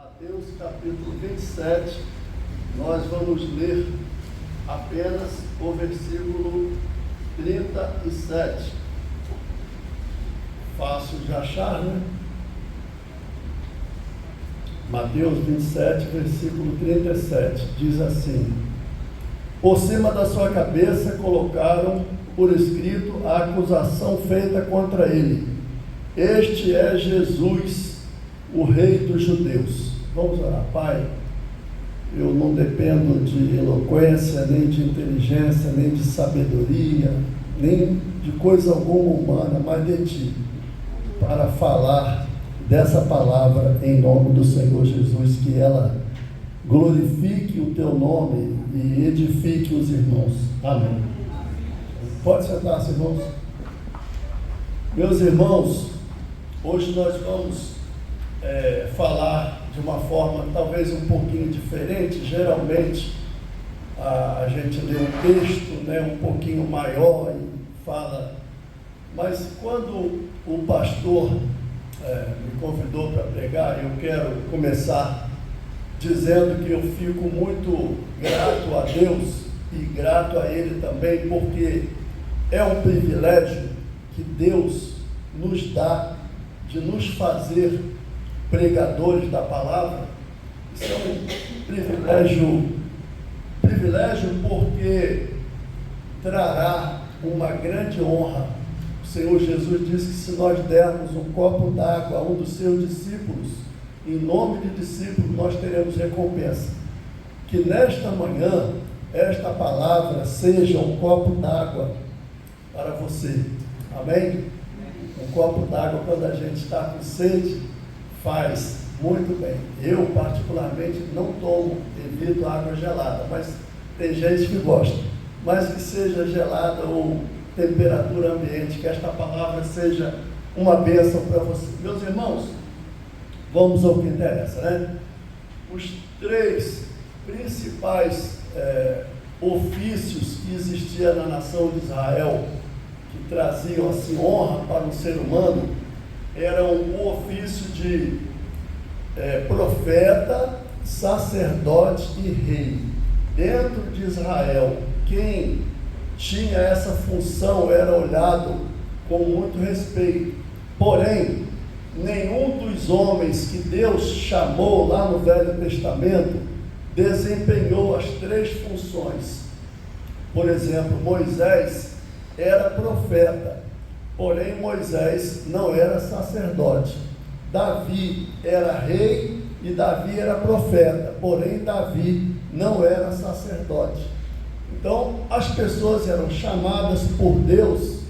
Mateus capítulo 27, nós vamos ler apenas o versículo 37. Fácil de achar, né? Mateus 27, versículo 37, diz assim: por cima da sua cabeça colocaram por escrito a acusação feita contra ele. Este é Jesus, o Rei dos Judeus. Vamos orar. Pai, eu não dependo de eloquência, nem de inteligência, nem de sabedoria, nem de coisa alguma humana, mas de Ti, para falar dessa palavra em nome do Senhor Jesus, que ela glorifique o Teu nome e edifique os irmãos. Amém. Pode sentar-se, irmãos. Meus irmãos, hoje nós vamos falar de uma forma talvez um pouquinho diferente. Geralmente a gente lê um texto, um pouquinho maior e fala, mas quando o pastor me convidou para pregar, eu quero começar dizendo que eu fico muito grato a Deus e grato a Ele também, porque é um privilégio que Deus nos dá de nos fazer pregadores da palavra. Isso é um privilégio porque trará uma grande honra. O Senhor Jesus disse que se nós dermos um copo d'água a um dos seus discípulos, em nome de discípulo, nós teremos recompensa. Que nesta manhã, esta palavra seja um copo d'água para você. Amém? Um copo d'água, quando a gente está com sede, faz muito bem. Eu, particularmente, não tomo, evito água gelada, mas tem gente que gosta. Mas que seja gelada ou temperatura ambiente, que esta palavra seja uma bênção para você. Meus irmãos, vamos ao que interessa, né? Os três principais ofícios que existiam na nação de Israel, que traziam assim honra para o ser humano, eram o ofício de profeta, sacerdote e rei. Dentro de Israel, quem tinha essa função era olhado com muito respeito. Porém, nenhum dos homens que Deus chamou lá no Velho Testamento desempenhou as três funções. Por exemplo, Moisés era profeta, porém Moisés não era sacerdote. Davi era rei e Davi era profeta, porém Davi não era sacerdote. Então, as pessoas eram chamadas por Deus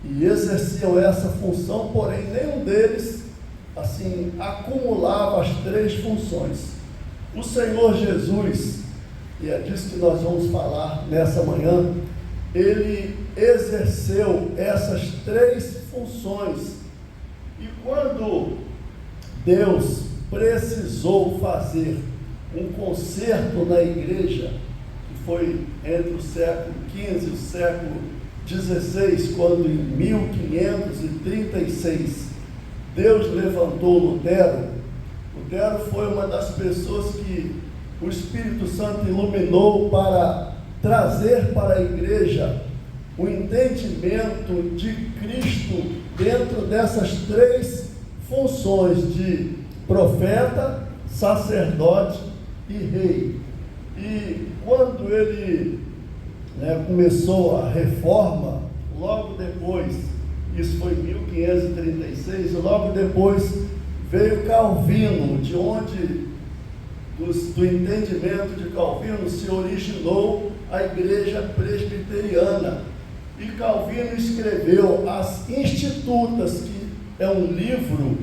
e exerciam essa função, porém nenhum deles assim acumulava as três funções. O Senhor Jesus, e é disso que nós vamos falar nessa manhã, ele exerceu essas três funções. E quando Deus precisou fazer um concerto na igreja, que foi entre o século XV e o século XVI, quando em 1536 Deus levantou Lutero. Lutero foi uma das pessoas que o Espírito Santo iluminou para trazer para a igreja o entendimento de Cristo dentro dessas três funções de profeta, sacerdote e rei. E quando ele começou a reforma, logo depois, isso foi em 1536, logo depois veio Calvino, de onde, do entendimento de Calvino, se originou a igreja presbiteriana. E Calvino escreveu as Institutas, que é um livro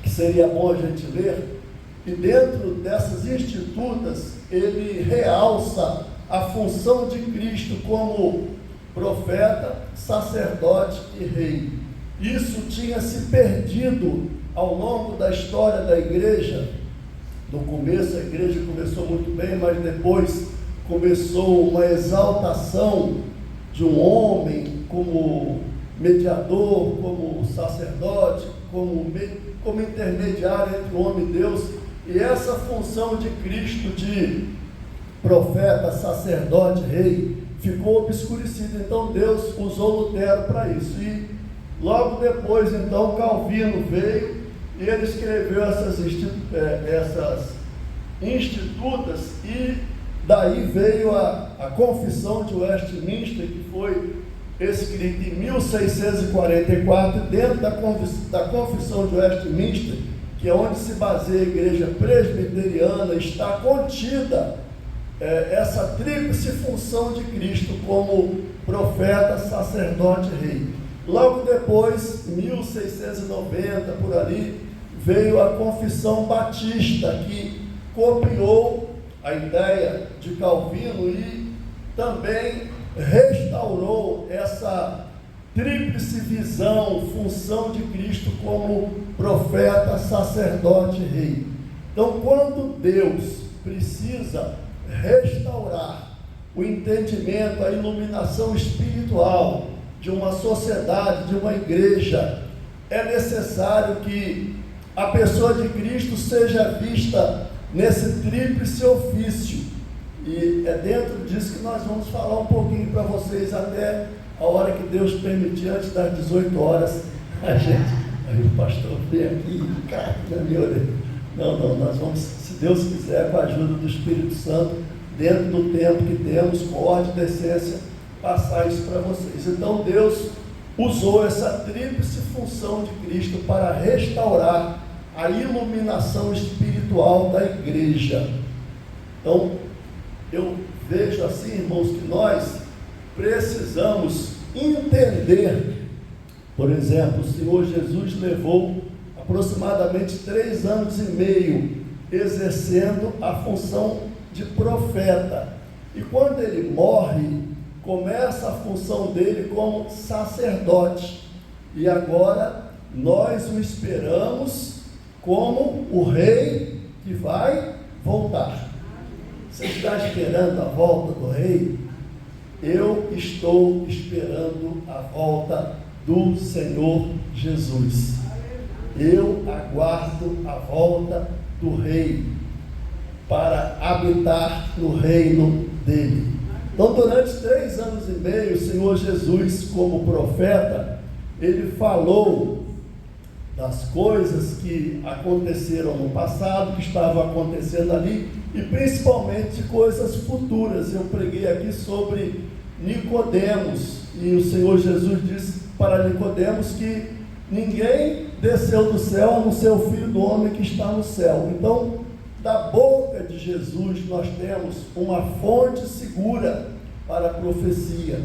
que seria bom a gente ler, e dentro dessas Institutas ele realça a função de Cristo como profeta, sacerdote e rei. Isso tinha se perdido ao longo da história da igreja. No começo a igreja começou muito bem, mas depois começou uma exaltação de um homem como mediador, como sacerdote, como intermediário entre o homem e Deus, E essa função de Cristo de profeta, sacerdote, rei, ficou obscurecida. Então Deus usou Lutero para isso. E logo depois, então, Calvino veio e ele escreveu essas institutas, e daí veio a Confissão de Westminster, que foi escrita em 1644, dentro da Confissão de Westminster, que é onde se baseia a igreja presbiteriana, está contida essa tríplice função de Cristo como profeta, sacerdote e rei. Logo depois, em 1690, por ali, veio a Confissão Batista, que copiou a ideia de Calvino e também restaurou essa tríplice visão, função de Cristo como profeta, sacerdote e rei. Então, quando Deus precisa restaurar o entendimento, a iluminação espiritual de uma sociedade, de uma igreja, é necessário que a pessoa de Cristo seja vista nesse tríplice ofício. E é dentro disso que nós vamos falar um pouquinho para vocês até a hora que Deus permitir, antes das 18 horas, aí o pastor vem aqui e cai na minha orelha. Não, nós vamos, se Deus quiser, com a ajuda do Espírito Santo, dentro do tempo que temos, com ordem e decência, passar isso para vocês. Então Deus usou essa tríplice função de Cristo para restaurar a iluminação espiritual da igreja. Então, eu vejo assim, irmãos, que nós precisamos entender. Por exemplo, o Senhor Jesus levou aproximadamente 3 anos e meio exercendo a função de profeta, e quando ele morre, começa a função dele como sacerdote, e agora nós o esperamos como o rei que vai voltar. Você está esperando a volta do rei? Eu estou esperando a volta do Senhor Jesus. Eu aguardo a volta do rei para habitar no reino dele. Então, durante 3 anos e meio, o Senhor Jesus, como profeta, ele falou das coisas que aconteceram no passado, que estavam acontecendo ali, e principalmente coisas futuras. Eu preguei aqui sobre Nicodemos, e o Senhor Jesus disse para Nicodemos que ninguém desceu do céu, a não ser o Filho do Homem que está no céu. Então, da boca de Jesus nós temos uma fonte segura para a profecia.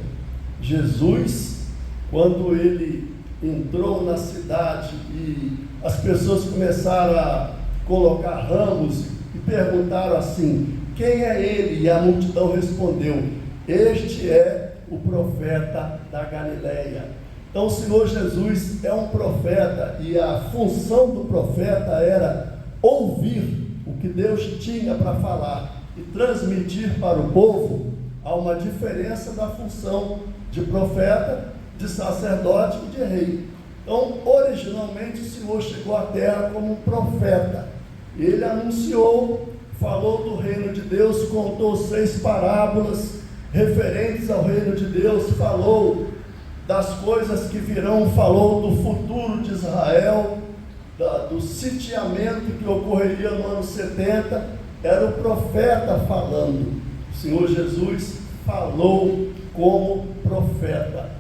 Jesus, quando ele entrou na cidade e as pessoas começaram a colocar ramos e perguntaram assim: quem é ele? E a multidão respondeu: este é o profeta da Galileia. Então o Senhor Jesus é um profeta, e a função do profeta era ouvir o que Deus tinha para falar e transmitir para o povo. Há uma diferença da função de profeta, de sacerdote e de rei. Então, originalmente, o Senhor chegou à terra como um profeta. Ele anunciou, falou do reino de Deus, contou 6 parábolas referentes ao reino de Deus, falou das coisas que virão, falou do futuro de Israel, do sitiamento que ocorreria no ano 70. Era o profeta falando. O Senhor Jesus falou como profeta.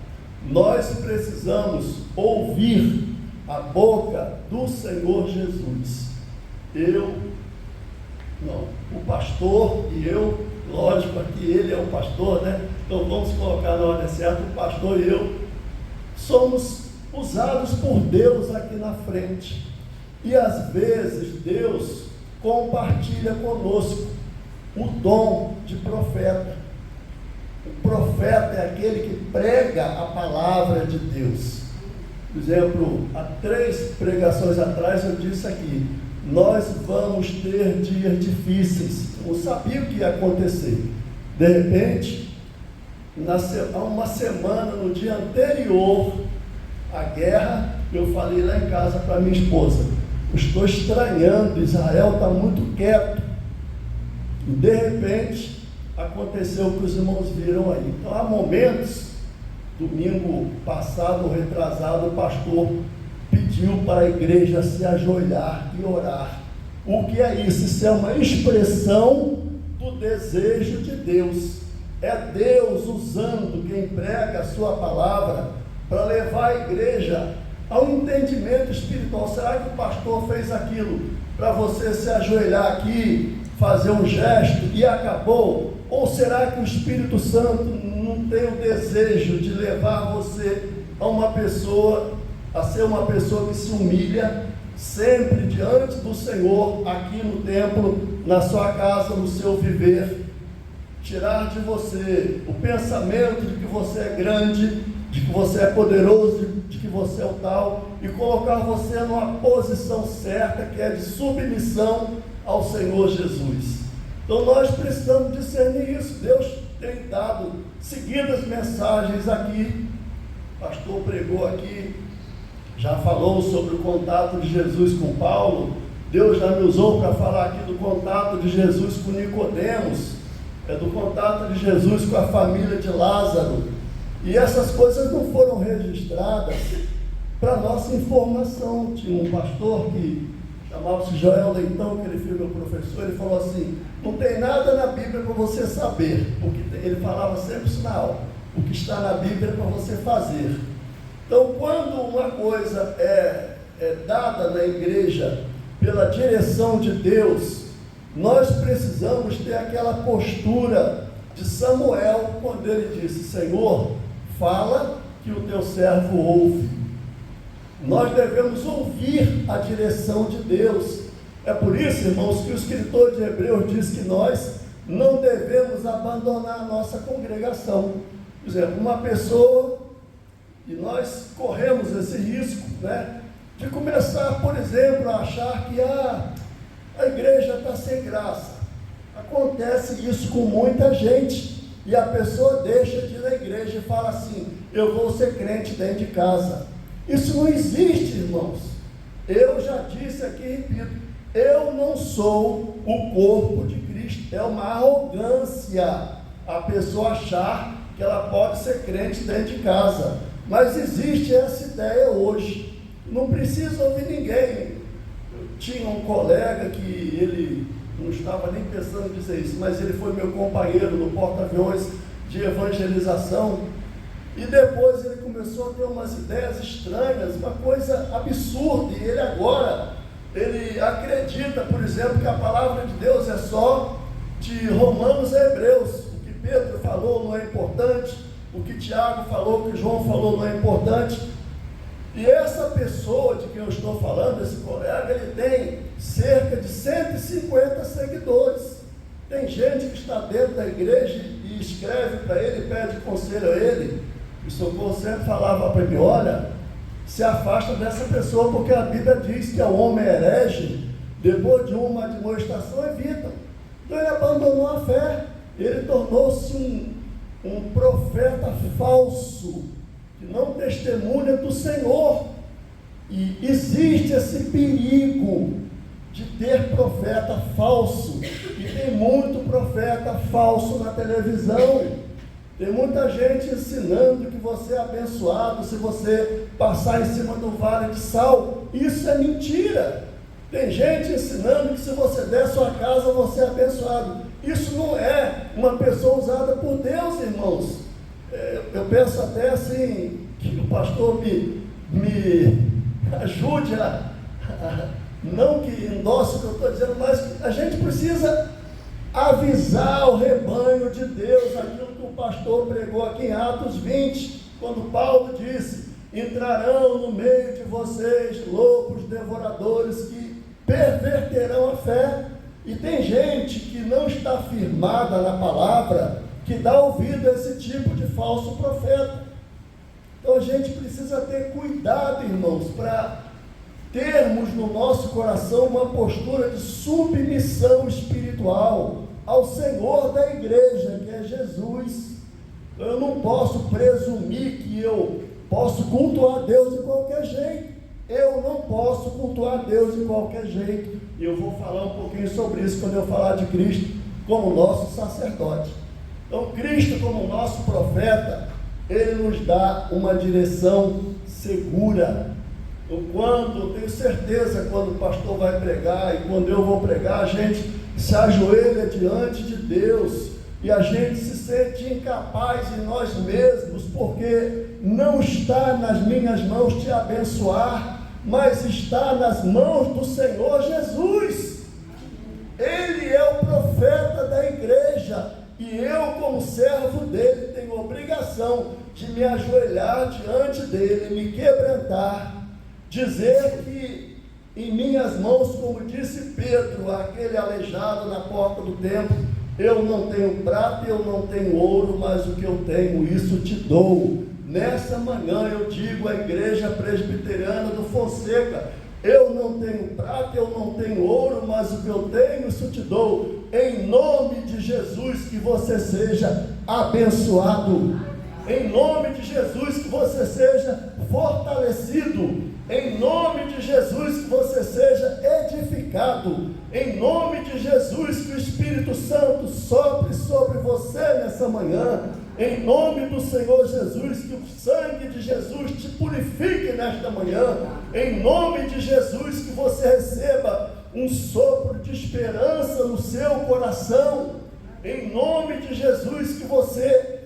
Nós precisamos ouvir a boca do Senhor Jesus. O pastor e eu, lógico, aqui ele é o pastor, né? Então vamos colocar na ordem certa, o pastor e eu somos usados por Deus aqui na frente. E às vezes Deus compartilha conosco o dom de profeta. O profeta é aquele que prega a palavra de Deus. Por exemplo, há 3 pregações atrás eu disse aqui: nós vamos ter dias difíceis. Eu não sabia o que ia acontecer. De repente, há uma semana, no dia anterior à guerra, eu falei lá em casa para minha esposa: Eu estou estranhando, Israel está muito quieto. E de repente aconteceu o que os irmãos viram aí. Então há momentos, domingo passado ou retrasado, o pastor pediu para a igreja se ajoelhar e orar. O que é isso? Isso é uma expressão do desejo de Deus. É Deus usando quem prega a sua palavra para levar a igreja ao entendimento espiritual. Será que o pastor fez aquilo para você se ajoelhar aqui, fazer um gesto e acabou? Ou será que o Espírito Santo não tem o desejo de levar você a ser uma pessoa que se humilha sempre diante do Senhor, aqui no templo, na sua casa, no seu viver? Tirar de você o pensamento de que você é grande, de que você é poderoso, de que você é o tal, e colocar você numa posição certa, que é de submissão ao Senhor Jesus. Então nós precisamos discernir isso. Deus tem dado seguidas mensagens aqui. O pastor pregou aqui, já falou sobre o contato de Jesus com Paulo. Deus já me usou para falar aqui do contato de Jesus com Nicodemos, do contato de Jesus com a família de Lázaro. E essas coisas não foram registradas para nossa informação. Tinha um pastor que chamava-se Joel Leitão, que ele foi meu professor. Ele falou assim: não tem nada na Bíblia para você saber, porque ele falava sempre isso na aula. O que está na Bíblia é para você fazer. Então, quando uma coisa é dada na igreja pela direção de Deus, nós precisamos ter aquela postura de Samuel, quando ele disse: Senhor, fala que o teu servo ouve. Nós devemos ouvir a direção de Deus. É por isso, irmãos, que o escritor de Hebreus diz que nós não devemos abandonar a nossa congregação. Por exemplo, uma pessoa, e nós corremos esse risco, de começar, por exemplo, a achar que a igreja está sem graça. Acontece isso com muita gente, e a pessoa deixa de ir na igreja e fala assim: eu vou ser crente dentro de casa. Isso não existe, irmãos. Eu já disse aqui e repito: eu não sou o corpo de Cristo. É uma arrogância a pessoa achar que ela pode ser crente dentro de casa. Mas existe essa ideia hoje. Não precisa ouvir ninguém. Eu tinha um colega que ele não estava nem pensando em dizer isso, mas ele foi meu companheiro no porta-aviões de evangelização. E depois ele começou a ter umas ideias estranhas, uma coisa absurda. E ele agora, ele acredita, por exemplo, que a palavra de Deus é só de Romanos a Hebreus. O que Pedro falou não é importante, o que Tiago falou, o que João falou não é importante. E essa pessoa de quem eu estou falando, esse colega, ele tem cerca de 150 seguidores. Tem gente que está dentro da igreja e escreve para ele, pede conselho a ele. O Socorro sempre falava para mim: olha, se afasta dessa pessoa, porque a Bíblia diz que o homem herege, depois de uma admoestação, evita. Então ele abandonou a fé, ele tornou-se um profeta falso, que não testemunha do Senhor. E existe esse perigo de ter profeta falso, e tem muito profeta falso na televisão. Tem muita gente ensinando que você é abençoado se você passar em cima do vale de sal. Isso é mentira. Tem gente ensinando que se você der sua casa, você é abençoado. Isso não é uma pessoa usada por Deus, irmãos. Eu penso até assim, que o pastor me ajude não que endosse o que eu estou dizendo, mas a gente precisa avisar o rebanho de Deus, aquilo que o pastor pregou aqui em Atos 20, quando Paulo disse: entrarão no meio de vocês lobos devoradores que perverterão a fé. E tem gente que não está firmada na palavra, que dá ouvido a esse tipo de falso profeta. Então a gente precisa ter cuidado, irmãos, para termos no nosso coração uma postura de submissão espiritual ao Senhor da igreja, que é Jesus. Eu não posso presumir que eu posso cultuar Deus de qualquer jeito. Eu não posso cultuar Deus de qualquer jeito. E eu vou falar um pouquinho sobre isso quando eu falar de Cristo como nosso sacerdote. Então, Cristo como nosso profeta, Ele nos dá uma direção segura. Eu tenho certeza, quando o pastor vai pregar e quando eu vou pregar, a gente se ajoelha diante de Deus e a gente se sente incapaz em nós mesmos, porque não está nas minhas mãos te abençoar, mas está nas mãos do Senhor Jesus. Ele é o profeta da igreja e eu, como servo dele, tenho obrigação de me ajoelhar diante dele, me quebrantar, dizer que em minhas mãos, como disse Pedro, aquele aleijado na porta do templo, eu não tenho prata e eu não tenho ouro, mas o que eu tenho, isso te dou. Nessa manhã eu digo à igreja presbiteriana do Fonseca, eu não tenho prata, eu não tenho ouro, mas o que eu tenho, isso te dou. Em nome de Jesus, que você seja abençoado. Em nome de Jesus, que você seja fortalecido. Em nome de Jesus, que você seja edificado. Em nome de Jesus, que o Espírito Santo sopre sobre você nessa manhã. Em nome do Senhor Jesus, que o sangue de Jesus te purifique nesta manhã. Em nome de Jesus, que você receba um sopro de esperança no seu coração. Em nome de Jesus, que você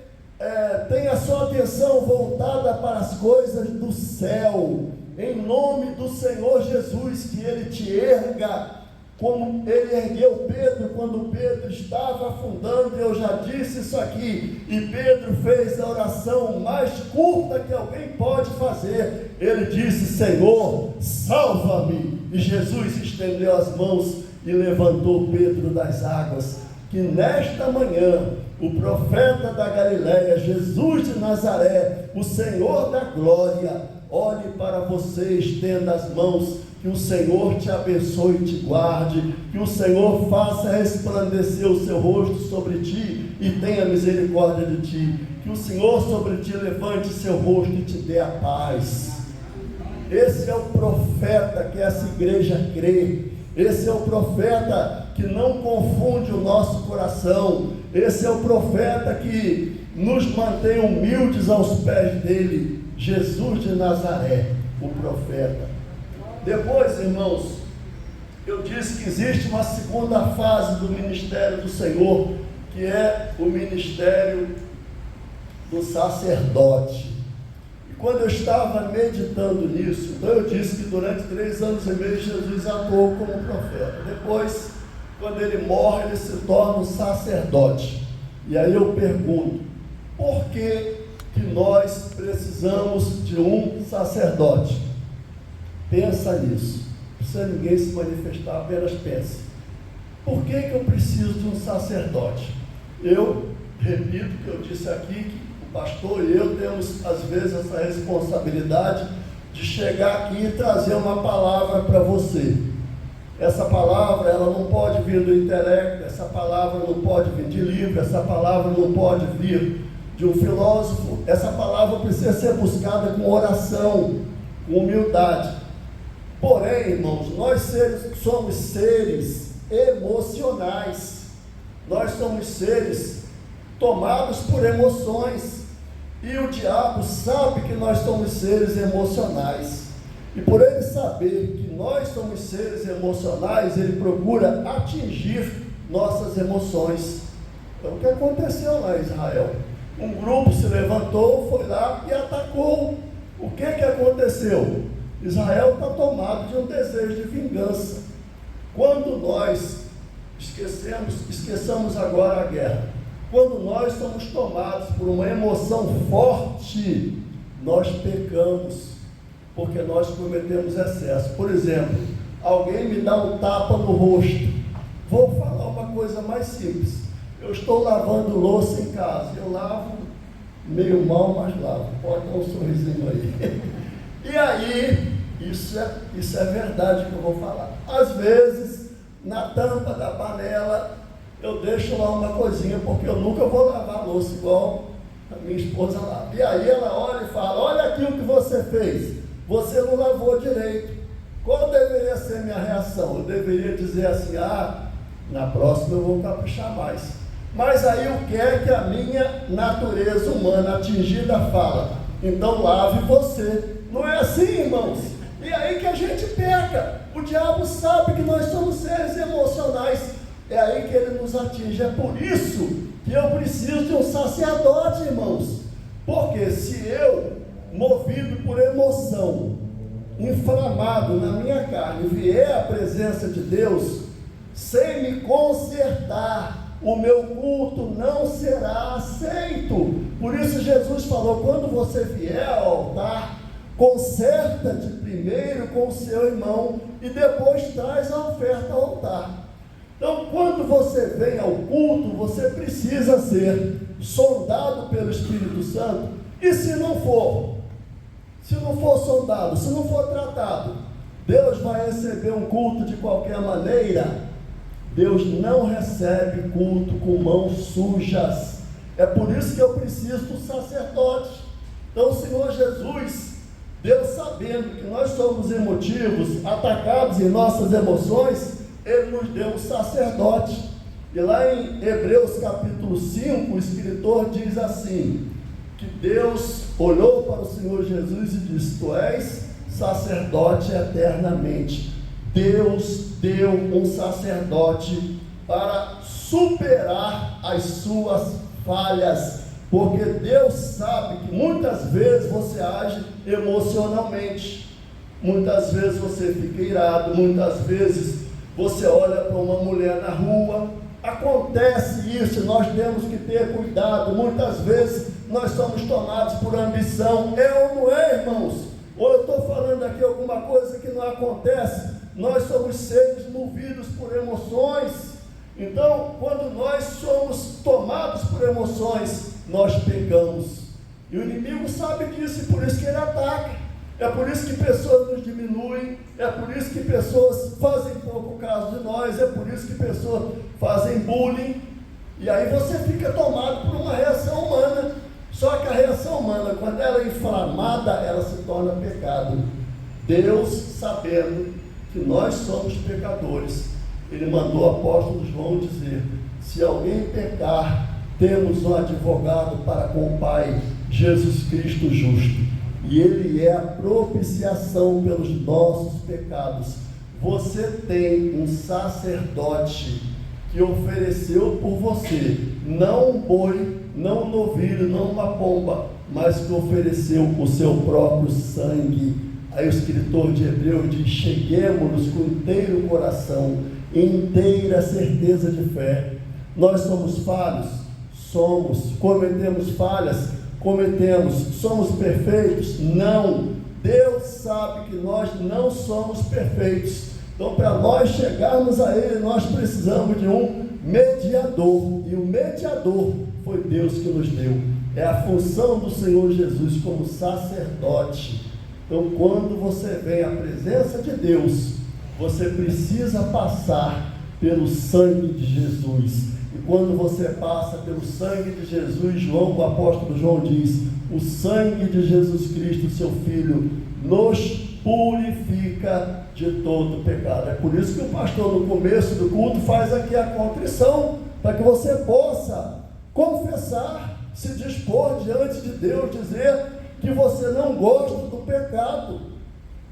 tenha a sua atenção voltada para as coisas do céu. Em nome do Senhor Jesus, que Ele te erga, como Ele ergueu Pedro, quando Pedro estava afundando. Eu já disse isso aqui, e Pedro fez a oração mais curta que alguém pode fazer. Ele disse: Senhor, salva-me. E Jesus estendeu as mãos e levantou Pedro das águas. Que nesta manhã, o profeta da Galileia, Jesus de Nazaré, o Senhor da glória, olhe para você, estenda as mãos, que o Senhor te abençoe e te guarde, que o Senhor faça resplandecer o seu rosto sobre ti e tenha misericórdia de ti, que o Senhor sobre ti levante seu rosto e te dê a paz. Esse é o profeta que essa igreja crê. Esse é o profeta que não confunde o nosso coração. Esse é o profeta que nos mantém humildes aos pés dele. Jesus de Nazaré, o profeta. Depois, irmãos, eu disse que existe uma segunda fase do ministério do Senhor, que é o ministério do sacerdote. E quando eu estava meditando nisso, então eu disse que durante 3 anos e meio Jesus atuou como profeta. Depois, quando ele morre, ele se torna um sacerdote. E aí eu pergunto, por que nós precisamos de um sacerdote? Pensa nisso. Não precisa ninguém se manifestar, apenas pense. Por que eu preciso de um sacerdote? Eu repito o que eu disse aqui, que o pastor e eu temos às vezes essa responsabilidade de chegar aqui e trazer uma palavra para você. Essa palavra, ela não pode vir do intelecto, essa palavra não pode vir de livro, essa palavra não pode vir de um filósofo. Essa palavra precisa ser buscada com oração, com humildade. Porém, irmãos, nós somos seres emocionais. Nós somos seres tomados por emoções. E o diabo sabe que nós somos seres emocionais. E por ele saber que nós somos seres emocionais, ele procura atingir nossas emoções. Então, o que aconteceu lá em Israel? Um grupo se levantou, foi lá e atacou. O que aconteceu? Israel está tomado de um desejo de vingança. Quando nós esqueçamos agora a guerra, quando nós somos tomados por uma emoção forte, nós pecamos, porque nós cometemos excesso. Por exemplo, alguém me dá um tapa no rosto. Vou falar uma coisa mais simples. Eu estou lavando louça em casa. Eu lavo meio mal, mas lavo. Pode dar um sorrisinho aí. E aí, isso é verdade que eu vou falar. Às vezes, na tampa da panela, eu deixo lá uma coisinha, porque eu nunca vou lavar a louça igual a minha esposa lava. E aí ela olha e fala: olha aqui o que você fez. você não lavou direito. Qual deveria ser a minha reação? Eu deveria dizer assim: na próxima eu vou caprichar mais. Mas aí o que é que a minha natureza humana atingida fala? Então lave você. Não é assim, irmãos? E aí que a gente peca. O diabo sabe que nós somos seres emocionais. É aí que ele nos atinge. É por isso que eu preciso de um sacerdote, irmãos. Porque se eu, movido por emoção, inflamado na minha carne, vier à presença de Deus, sem me consertar, o meu culto não será aceito. Por isso Jesus falou: quando você vier ao altar, conserta-te primeiro com o seu irmão e depois traz a oferta ao altar. Então, quando você vem ao culto, você precisa ser sondado pelo Espírito Santo. E se não for sondado, se não for tratado, Deus vai receber um culto de qualquer maneira. Deus não recebe culto com mãos sujas. É por isso que eu preciso do sacerdote. Então o Senhor Jesus, Deus sabendo que nós somos emotivos, atacados em nossas emoções, Ele nos deu um sacerdote. E lá em Hebreus capítulo 5, o escritor diz assim, que Deus olhou para o Senhor Jesus e disse: tu és sacerdote eternamente. Deus deu um sacerdote para superar as suas falhas, porque Deus sabe que muitas vezes você age emocionalmente, muitas vezes você fica irado, muitas vezes você olha para uma mulher na rua, acontece isso, nós temos que ter cuidado. Muitas vezes nós somos tomados por ambição, ou não é, irmãos? Ou eu estou falando aqui alguma coisa que não acontece? Nós somos seres movidos por emoções. Então, quando nós somos tomados por emoções, nós pecamos. E o inimigo sabe disso, e por isso que ele ataca. É por isso que pessoas nos diminuem, é por isso que pessoas fazem pouco caso de nós, é por isso que pessoas fazem bullying. E aí você fica tomado por uma reação humana. Só que a reação humana, quando ela é inflamada, ela se torna pecado. Deus, sabendo que nós somos pecadores, Ele mandou o apóstolo João dizer: se alguém pecar, temos um advogado para com o Pai, Jesus Cristo justo, e Ele é a propiciação pelos nossos pecados. Você tem um sacerdote que ofereceu por você, não um boi, não um novilho, não uma pomba, mas que ofereceu o seu próprio sangue. Aí o escritor de Hebreus diz: cheguemos-nos com inteiro coração, inteira certeza de fé. Nós somos falhos? Somos. Cometemos falhas? Cometemos. Somos perfeitos? Não. Deus sabe que nós não somos perfeitos. Então, para nós chegarmos a Ele, nós precisamos de um mediador. E o mediador foi Deus que nos deu. É a função do Senhor Jesus como sacerdote. Então, quando você vem à presença de Deus, você precisa passar pelo sangue de Jesus. E quando você passa pelo sangue de Jesus, o apóstolo João diz: o sangue de Jesus Cristo, seu Filho, nos purifica de todo pecado. É por isso que o pastor, no começo do culto, faz aqui a contrição, para que você possa confessar, se dispor diante de Deus, dizer que você não gosta do pecado.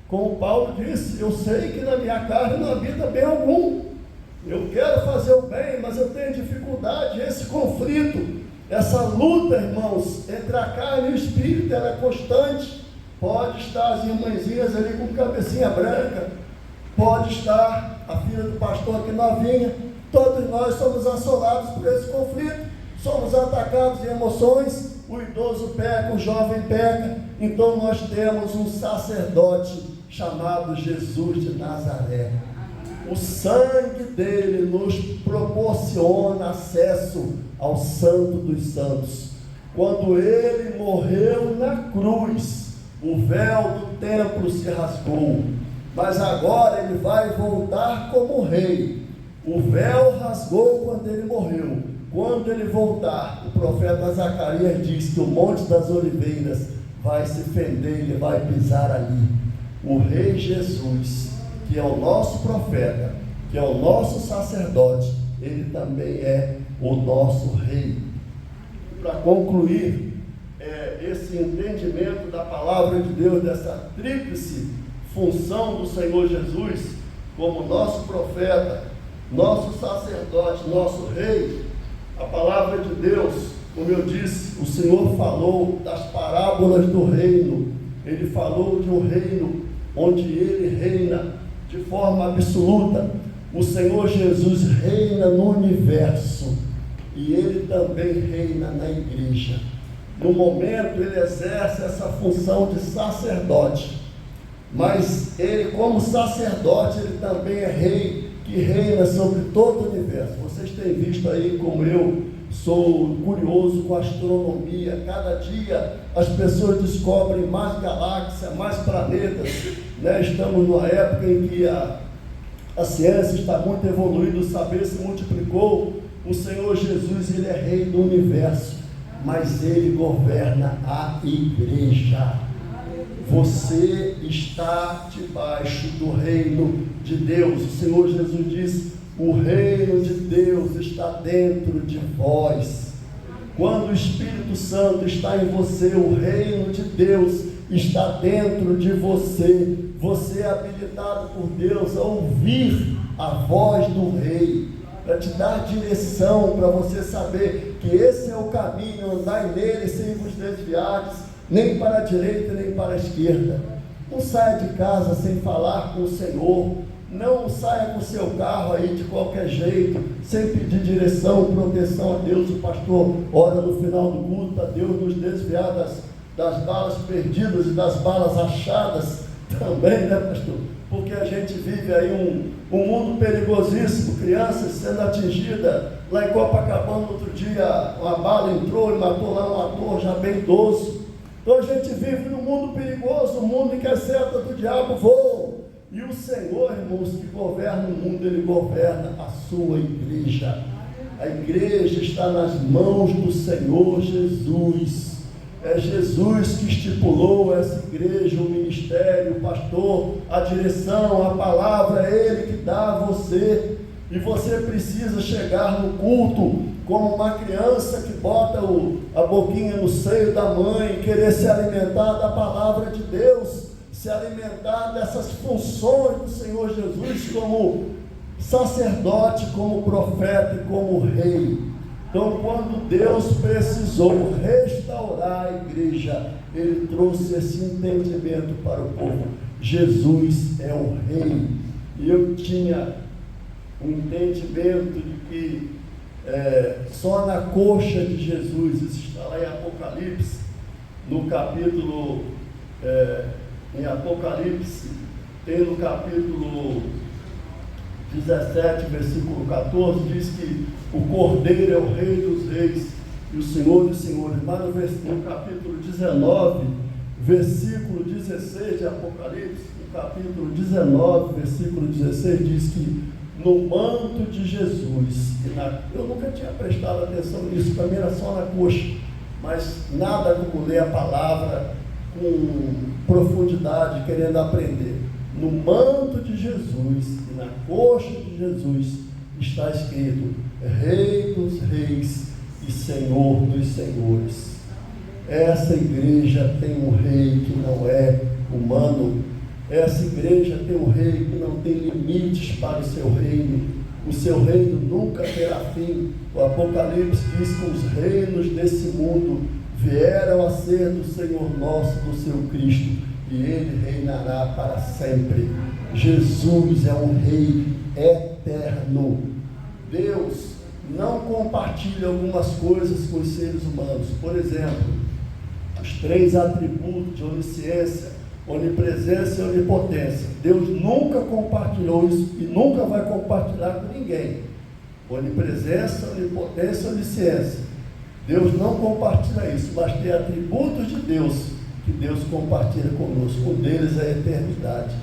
Como Paulo disse: eu sei que na minha carne não habita bem algum. Eu quero fazer o bem, mas eu tenho dificuldade. Esse conflito, essa luta, irmãos, entre a carne e o espírito, ela é constante. Pode estar as irmãzinhas ali com cabecinha branca, pode estar a filha do pastor aqui novinha. Todos nós somos assolados por esse conflito, somos atacados em emoções. O idoso peca, o jovem peca. Então nós temos um sacerdote chamado Jesus de Nazaré. O sangue dele nos proporciona acesso ao Santo dos Santos. Quando ele morreu na cruz, o véu do templo se rasgou, mas agora ele vai voltar como rei. O véu rasgou quando ele morreu. Quando ele voltar, o profeta Zacarias diz que o Monte das Oliveiras vai se fender, ele vai pisar ali. o Rei Jesus, que é o nosso profeta, que é o nosso sacerdote, ele também é o nosso Rei. Para concluir esse entendimento da palavra de Deus, dessa tríplice função do Senhor Jesus, como nosso profeta, nosso sacerdote, nosso Rei, a palavra de Deus, como eu disse, o Senhor falou das parábolas do reino. Ele falou de um reino onde ele reina de forma absoluta. O Senhor Jesus reina no universo e ele também reina na igreja. No momento ele exerce essa função de sacerdote, mas ele, como sacerdote, ele também é rei, que reina sobre todo o universo. Vocês têm visto aí como eu sou curioso com a astronomia. Cada dia as pessoas descobrem mais galáxias, mais planetas, né? Estamos numa época em que a ciência está muito evoluída, o saber se multiplicou. O Senhor Jesus, ele é rei do universo, mas ele governa a igreja. Você está debaixo do reino de Deus. O Senhor Jesus disse: o reino de Deus está dentro de vós. Quando o Espírito Santo está em você, o reino de Deus está dentro de você. Você é habilitado por Deus a ouvir a voz do Rei, para te dar direção, para você saber que esse é o caminho, andai nele sem vos desviardes, nem para a direita, nem para a esquerda. Não saia de casa sem falar com o Senhor. Não saia com o seu carro aí de qualquer jeito, sem pedir direção, proteção a Deus. O pastor ora no final do culto para Deus nos desviar das balas perdidas e das balas achadas também, né, pastor? Porque a gente vive aí um mundo perigosíssimo, crianças sendo atingidas. Lá em Copacabana, outro dia, uma bala entrou e matou lá um ator já bem idoso. Então a gente vive num mundo perigoso, um mundo em que as setas do diabo voam. E o Senhor, irmãos, que governa o mundo, ele governa a sua igreja. A igreja está nas mãos do Senhor Jesus. É Jesus que estipulou essa igreja, o ministério, o pastor, a direção, a palavra, é Ele que dá a você. E você precisa chegar no culto como uma criança que bota a boquinha no seio da mãe, querer se alimentar da palavra de Deus, se alimentar dessas funções do Senhor Jesus como sacerdote, como profeta e como rei. Então, quando Deus precisou restaurar a igreja, Ele trouxe esse entendimento para o povo. Jesus é o Rei. E eu tinha um entendimento de que só na coxa de Jesus, isso está lá em Apocalipse, no capítulo, em Apocalipse, tem no capítulo 17, versículo 14, diz que o Cordeiro é o Rei dos Reis e o Senhor dos Senhores. Mas no capítulo 19, versículo 16 de Apocalipse, no capítulo 19, versículo 16, diz que no manto de Jesus, eu nunca tinha prestado atenção nisso, para mim era só na coxa, mas nada como ler a palavra com profundidade, querendo aprender. No manto de Jesus e na coxa de Jesus está escrito: Rei dos Reis e Senhor dos Senhores. Essa igreja tem um rei que não é humano. Essa igreja tem um rei que não tem limites para o seu reino. O seu reino nunca terá fim. O Apocalipse diz que os reinos desse mundo vieram a ser do Senhor nosso, do seu Cristo, e Ele reinará para sempre. Jesus é um rei eterno. Deus não compartilha algumas coisas com os seres humanos. Por exemplo, os 3 atributos de onisciência, onipresença e onipotência. Deus nunca compartilhou isso e nunca vai compartilhar com ninguém. Onipresença, onipotência e onisciência. Deus não compartilha isso, mas tem atributos de Deus que Deus compartilha conosco. Um deles é a eternidade.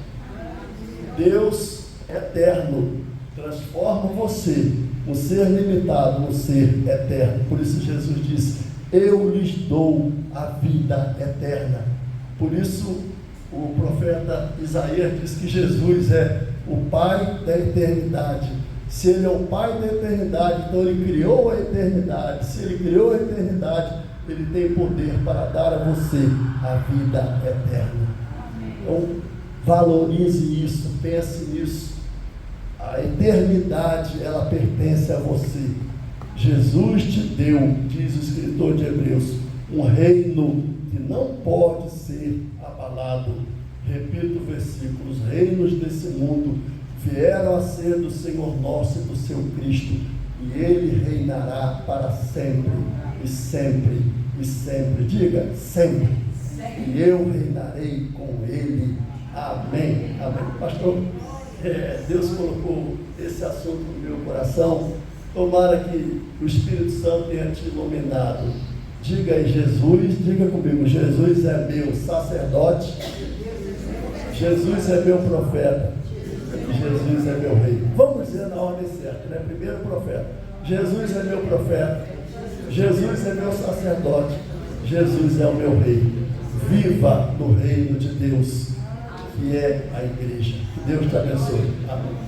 Deus eterno transforma você, um ser limitado, num ser eterno. Por isso Jesus disse: eu lhes dou a vida eterna. Por isso O profeta Isaías diz que Jesus é o Pai da eternidade. Se Ele é o Pai da eternidade, então Ele criou a eternidade. Se Ele criou a eternidade, Ele tem poder para dar a você a vida eterna. Então, valorize isso, pense nisso. A eternidade, ela pertence a você. Jesus te deu, diz o escritor de Hebreus, um reino que não pode ser abalado. Repito o versículo: os reinos desse mundo vieram a ser do Senhor nosso e do seu Cristo, e Ele reinará para sempre, e sempre, e sempre. Diga, sempre. E eu reinarei com Ele. Amém. Amém. Pastor, Deus colocou esse assunto no meu coração. Tomara que o Espírito Santo tenha te iluminado. Diga aí, Jesus, diga comigo: Jesus é meu sacerdote, Jesus é meu profeta, Jesus é meu rei. Vamos dizer na ordem certa, né? Primeiro profeta: Jesus é meu profeta, Jesus é meu sacerdote, Jesus é o meu rei. Viva no reino de Deus, que é a igreja. Que Deus te abençoe. Amém.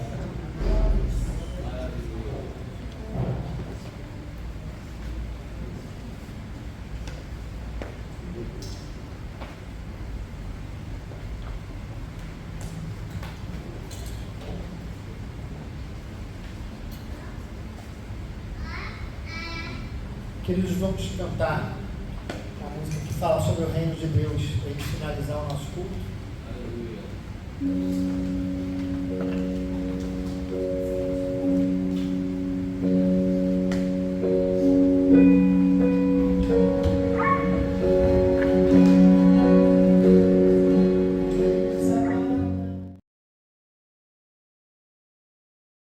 Queridos, vamos cantar a música que fala sobre o reino de Deus para finalizar o nosso culto. Aleluia.